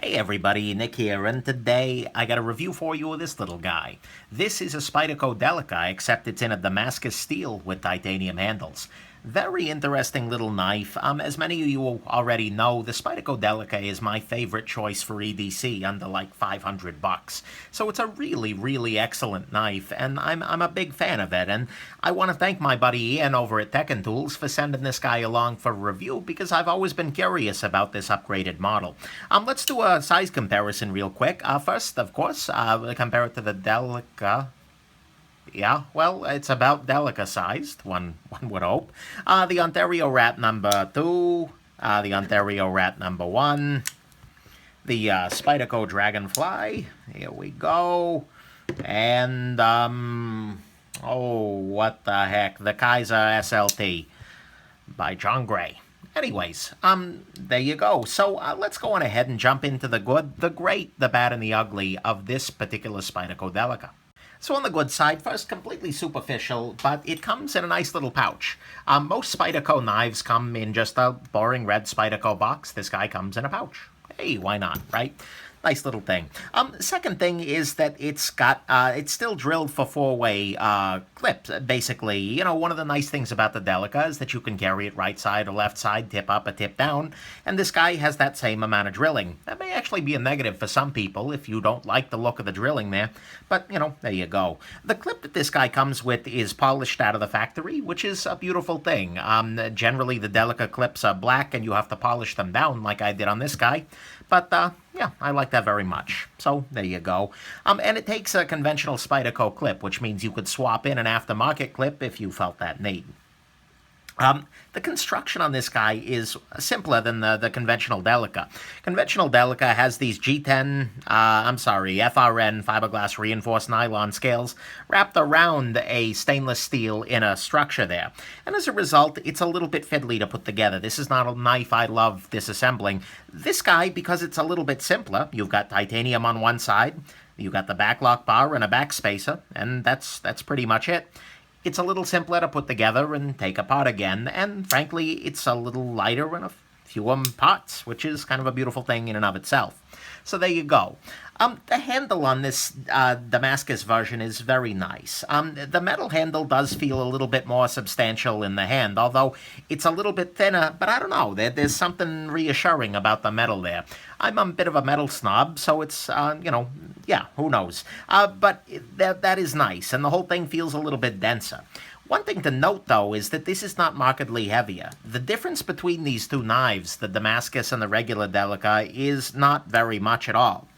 Hey everybody, Nick here, and today I got a review for you of this little guy. This is a Spyderco Delica, except it's in a Damascus steel with titanium handles. Very interesting little knife. As many of you already know, the Spyderco Delica is my favorite choice for EDC under like 500 bucks. So it's a really excellent knife, and I'm a big fan of it. And I want to thank my buddy Ian over at Tekken Tools for sending this guy along for review because I've always been curious about this upgraded model. Let's do a size comparison real quick. First, of course, compare it to the Delica. Yeah, well, it's about Delica-sized, one would hope. The Ontario Rat number 2, the Ontario Rat number 1, the Spyderco Dragonfly, here we go, and, oh, what the heck, the Kaiser SLT by John Gray. Anyways, there you go. So let's go on ahead and jump into the good, the great, the bad, and the ugly of this particular Spyderco Delica. So on the good side, first, completely superficial, but it comes in a nice little pouch. Most Spyderco knives come in just a boring red Spyderco box. This guy comes in a pouch. Hey, why not, right? Nice little thing. Second thing is that it's got, it's still drilled for four-way clips, basically. You know, one of the nice things about the Delica is that you can carry it right side or left side, tip up or tip down, and this guy has that same amount of drilling. That may actually be a negative for some people if you don't like the look of the drilling there, but, you know, there you go. The clip that this guy comes with is polished out of the factory, which is a beautiful thing. Generally, the Delica clips are black and you have to polish them down like I did on this guy, but, yeah, I like that very much. So, there you go. And it takes a conventional Spyderco clip, which means you could swap in an aftermarket clip if you felt that need. The construction on this guy is simpler than the conventional Delica. Conventional Delica has these FRN fiberglass reinforced nylon scales wrapped around a stainless steel inner structure there. And as a result, it's a little bit fiddly to put together. This is not a knife I love disassembling. This guy, because it's a little bit simpler, you've got titanium on one side, you've got the backlock bar and a back spacer, and that's pretty much it. It's a little simpler to put together and take apart again, and frankly, it's a little lighter in a fewer parts, which is kind of a beautiful thing in and of itself. So there you go. The handle on this Damascus version is very nice. The metal handle does feel a little bit more substantial in the hand, although it's a little bit thinner, but I don't know, there's something reassuring about the metal there. I'm a bit of a metal snob, so it's, you know, yeah, who knows. But that is nice, and the whole thing feels a little bit denser. One thing to note, though, is that this is not markedly heavier. The difference between these two knives, the Damascus and the regular Delica, is not very much at all.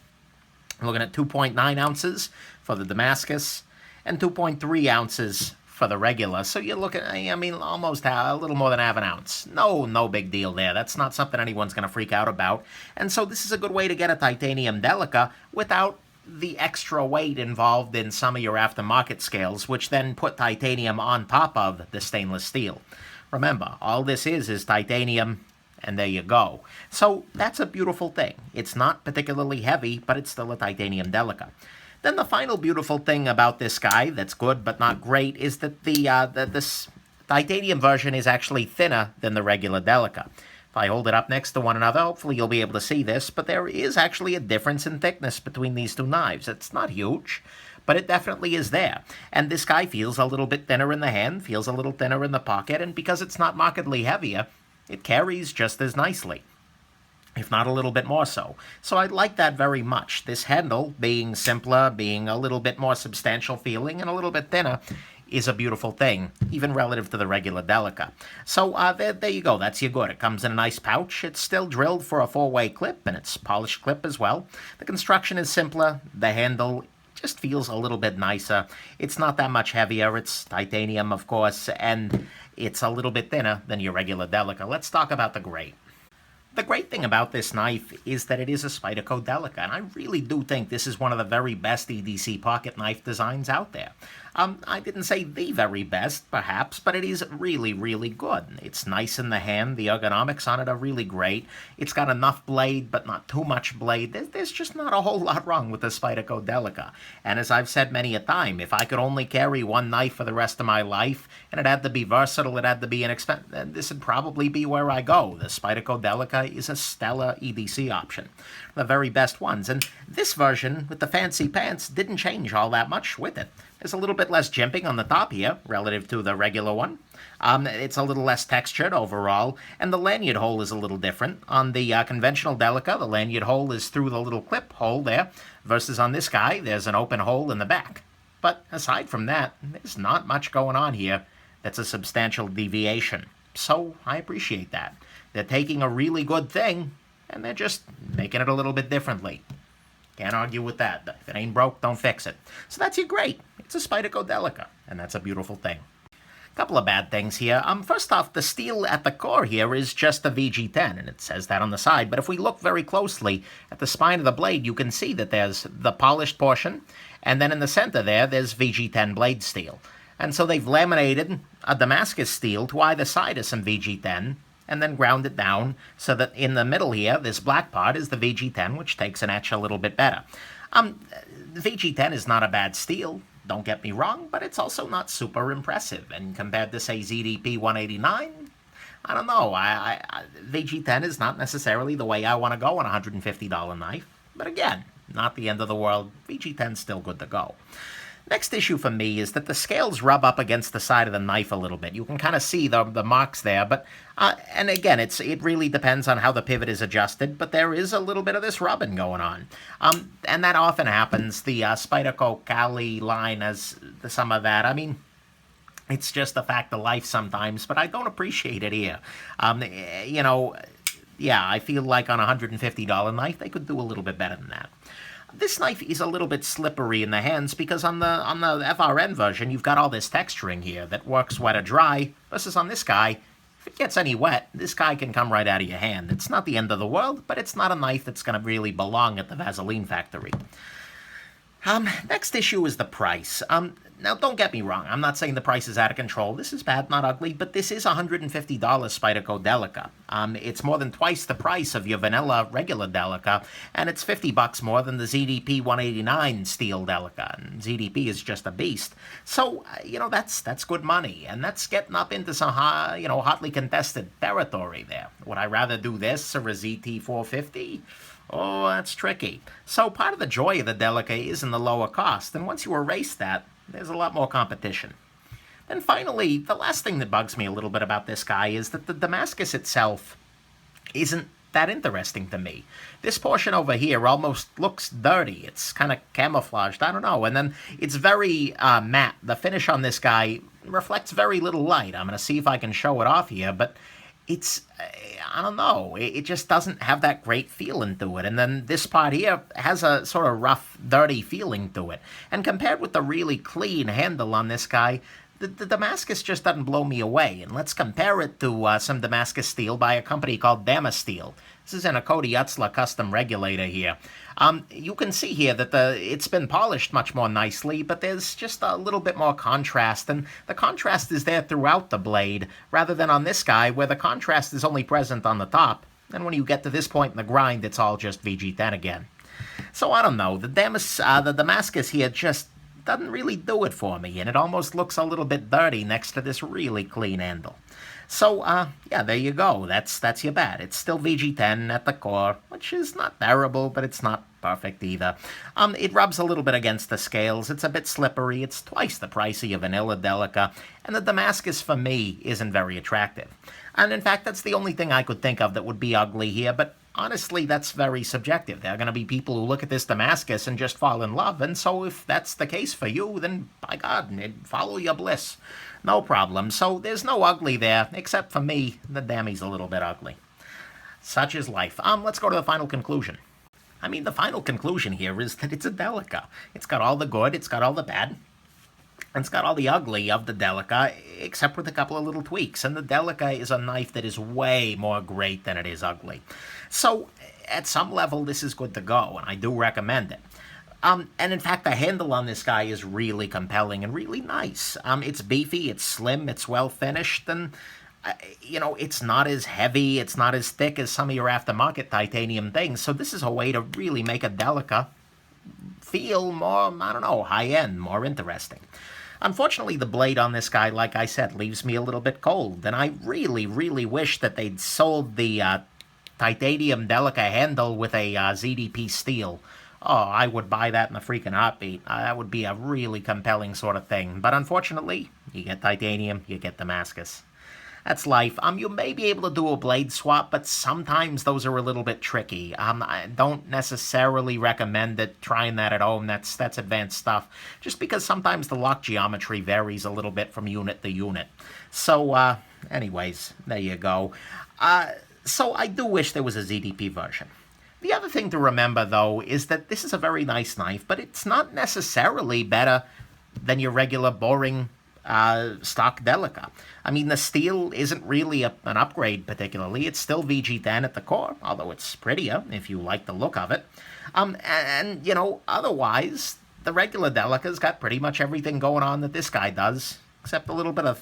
We're looking at 2.9 ounces for the Damascus and 2.3 ounces for the regular. So you're looking, I mean, almost a little more than half an ounce. No big deal there. That's not something anyone's going to freak out about. And so this is a good way to get a titanium Delica without the extra weight involved in some of your aftermarket scales, which then put titanium on top of the stainless steel. Remember, all this is titanium, and there you go. So that's a beautiful thing. It's not particularly heavy, but it's still a titanium Delica. Then the final beautiful thing about this guy that's good but not great is that this titanium version is actually thinner than the regular Delica. If I hold it up next to one another, hopefully you'll be able to see this, but there is actually a difference in thickness between these two knives. It's not huge, but it definitely is there. And this guy feels a little bit thinner in the hand, feels a little thinner in the pocket, and because it's not markedly heavier, it carries just as nicely, if not a little bit more so. So I like that very much. This handle, being simpler, being a little bit more substantial feeling, and a little bit thinner, is a beautiful thing, even relative to the regular Delica. So there you go, that's your good. It comes in a nice pouch. It's still drilled for a four-way clip, and it's polished clip as well. The construction is simpler. The handle just feels a little bit nicer. It's not that much heavier. It's titanium, of course, and it's a little bit thinner than your regular Delica. Let's talk about the great. The great thing about this knife is that it is a Spyderco Delica, and I really do think this is one of the very best EDC pocket knife designs out there. I didn't say the very best, perhaps, but it is really, really good. It's nice in the hand. The ergonomics on it are really great. It's got enough blade, but not too much blade. There's just not a whole lot wrong with the Spyderco Delica. And as I've said many a time, if I could only carry one knife for the rest of my life, and it had to be versatile, it had to be inexpensive, this would probably be where I go. The Spyderco Delica is a stellar EDC option. The very best ones. And this version, with the fancy pants, didn't change all that much with it. There's a little bit less jimping on the top here, relative to the regular one. It's a little less textured overall, and the lanyard hole is a little different. On the conventional Delica, the lanyard hole is through the little clip hole there, versus on this guy, there's an open hole in the back. But aside from that, there's not much going on here that's a substantial deviation. So I appreciate that. They're taking a really good thing, and they're just making it a little bit differently. Can't argue with that. If it ain't broke, don't fix it. So that's your great. It's a Spyderco Delica, and that's a beautiful thing. Couple of bad things here. First off, the steel at the core here is just a VG10, and it says that on the side. But if we look very closely at the spine of the blade, you can see that there's the polished portion, and then in the center there's VG10 blade steel. And so they've laminated a Damascus steel to either side of some VG10, and then ground it down so that in the middle here, this black part is the VG10, which takes an etch a little bit better. The VG10 is not a bad steel, don't get me wrong, but it's also not super impressive. And compared to, say, ZDP 189, I don't know. VG10 is not necessarily the way I want to go on a $150 knife. But again, not the end of the world. VG10's still good to go. Next issue for me is that the scales rub up against the side of the knife a little bit. You can kind of see the marks there, but and again, it really depends on how the pivot is adjusted, but there is a little bit of this rubbing going on. And that often happens. The Spyderco Cali line has some of that. I mean, it's just a fact of life sometimes, but I don't appreciate it here. Yeah, I feel like on a $150 knife, they could do a little bit better than that. This knife is a little bit slippery in the hands because on the FRN version, you've got all this texturing here that works wet or dry, versus on this guy, if it gets any wet, this guy can come right out of your hand. It's not the end of the world, but it's not a knife that's going to really belong at the Vaseline factory. Next issue is the price. Now, don't get me wrong. I'm not saying the price is out of control. This is bad, not ugly, but this is a $150 Spyderco Delica. It's more than twice the price of your vanilla regular Delica, and it's $50 more than the ZDP 189 steel Delica. And ZDP is just a beast. So, that's good money, and that's getting up into some, hotly contested territory there. Would I rather do this or a ZT 450? Oh, that's tricky. So part of the joy of the Delica is in the lower cost, and once you erase that, there's a lot more competition. Then finally, the last thing that bugs me a little bit about this guy is that the Damascus itself isn't that interesting to me. This portion over here almost looks dirty. It's kind of camouflaged. I don't know. And then it's very matte. The finish on this guy reflects very little light. I'm going to see if I can show it off here, but it's, I don't know, it just doesn't have that great feeling to it. And then this part here has a sort of rough, dirty feeling to it. And compared with the really clean handle on this guy, the Damascus just doesn't blow me away. And let's compare it to some Damascus steel by a company called Damascus Steel. This is in a Cody Utzler custom regulator here. You can see here that it's been polished much more nicely, but there's just a little bit more contrast, and the contrast is there throughout the blade, rather than on this guy, where the contrast is only present on the top, and when you get to this point in the grind, it's all just VG10 again. So I don't know, the Damascus here just doesn't really do it for me, and it almost looks a little bit dirty next to this really clean handle. So, yeah, there you go. That's your bad. It's still VG10 at the core, which is not terrible, but it's not perfect either. It rubs a little bit against the scales. It's a bit slippery. It's twice the price of your vanilla Delica, and the Damascus, for me, isn't very attractive. And in fact, that's the only thing I could think of that would be ugly here, but honestly, that's very subjective. There are going to be people who look at this Damascus and just fall in love, and so if that's the case for you, then by God, follow your bliss. No problem. So there's no ugly there, except for me, the Dammy's a little bit ugly. Such is life. Let's go to the final conclusion. I mean, the final conclusion here is that it's a Delica. It's got all the good, it's got all the bad, and it's got all the ugly of the Delica, except with a couple of little tweaks. And the Delica is a knife that is way more great than it is ugly. So, at some level, this is good to go, and I do recommend it. And in fact, the handle on this guy is really compelling and really nice. It's beefy, it's slim, it's well finished, and it's not as heavy, it's not as thick as some of your aftermarket titanium things. So this is a way to really make a Delica feel more, I don't know, high-end, more interesting. Unfortunately, the blade on this guy, like I said, leaves me a little bit cold, and I really, really wish that they'd sold the titanium Delica handle with a ZDP steel. Oh, I would buy that in a freaking heartbeat. That would be a really compelling sort of thing. But unfortunately, you get titanium, you get Damascus. That's life. You may be able to do a blade swap, but sometimes those are a little bit tricky. I don't necessarily recommend it. Trying that at home, that's advanced stuff. Just because sometimes the lock geometry varies a little bit from unit to unit. So, anyways, there you go. So I do wish there was a ZDP version. The other thing to remember, though, is that this is a very nice knife, but it's not necessarily better than your regular boring stock Delica. I mean, the steel isn't really an upgrade particularly. It's still VG10 at the core, although it's prettier if you like the look of it. Otherwise, the regular Delica's got pretty much everything going on that this guy does, except a little bit of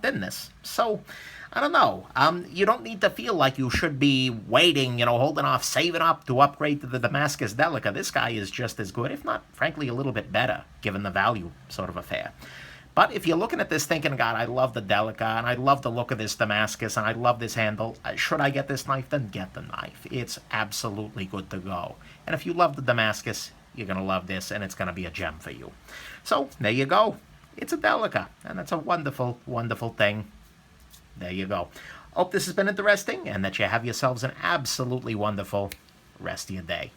thinness. So, I don't know. You don't need to feel like you should be waiting, holding off, saving up to upgrade to the Damascus Delica. This guy is just as good, if not, frankly, a little bit better, given the value sort of affair. But if you're looking at this thinking, God, I love the Delica, and I love the look of this Damascus, and I love this handle, should I get this knife? Then get the knife. It's absolutely good to go. And if you love the Damascus, you're going to love this, and it's going to be a gem for you. So, there you go. It's a Delica, and that's a wonderful, wonderful thing. There you go. Hope this has been interesting, and that you have yourselves an absolutely wonderful rest of your day.